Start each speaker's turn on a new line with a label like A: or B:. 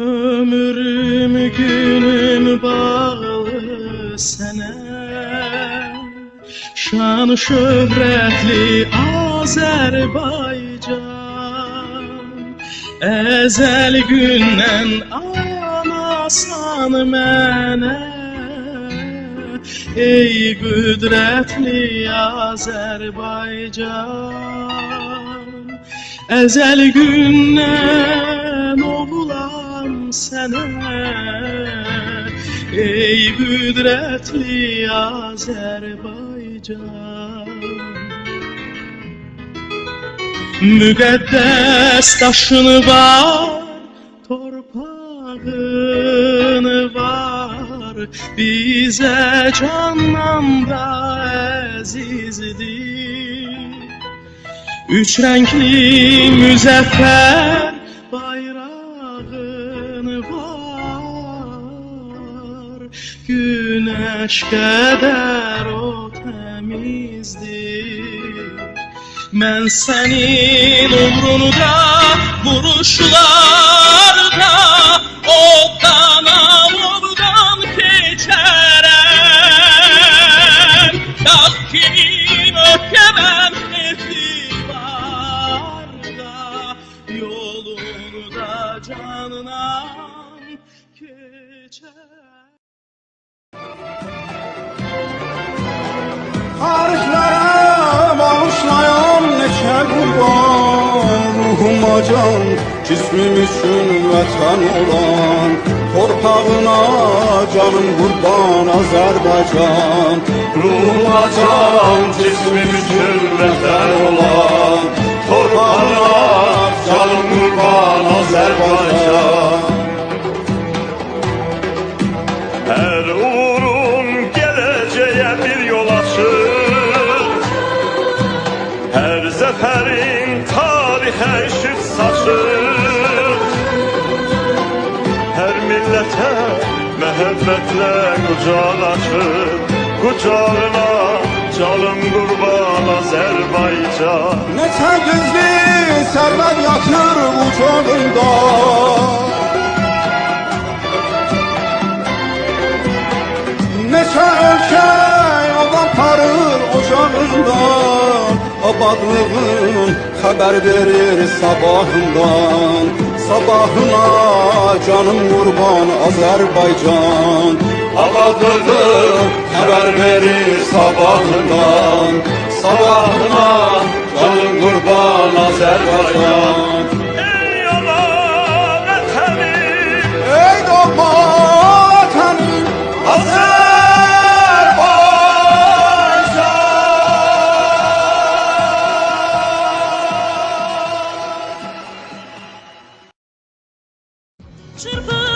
A: Ömrüm günüm bağlı sənə, şan şöhrətli Azərbaycan. Əzəl gündən anasan mənə, ey qüdrətli Azərbaycan. Əzəl gündən oğulam sənə, ey qüdrətli Azərbaycan. Müqəddəs daşın var, torpağın var, bizə candan da əzizdir. Üç rəngli müzəffər bayrağın var, günəş qədər o təmizdir. Mən sənin uğrunda vuruşlarda oddan alovdan keçərəm. Dağ kimi möhkəməm etibarda, yolunda candan keçər.
B: Tarixlərə bağışlayan neçə qurban, ruhuma can, cismim üçün vətən olan, torpağına canım qurban Azərbaycan.
C: Ruhuma can, cismim üçün vətən olan, torpağına canım qurban Azərbaycan. Hər uğurun gələcəyə bir yol açır, hər zəfərin tarixə işıq saçır. Hər millətə məhəbbətlə qucaq açır, qucağına canım qurban Azərbaycan.
B: Neçə gizli sərvət yatır ucağında, neçə ölkə yol aparır ocağından, abadlığın xəbər verir sabahından. Sabahına canım qurban Azərbaycan,
C: Abadlığın xəbər verir sabahından, sabahına canım qurban Azərbaycan. Ey ana vətənim,
B: ey doğma vətənim
A: Çırpın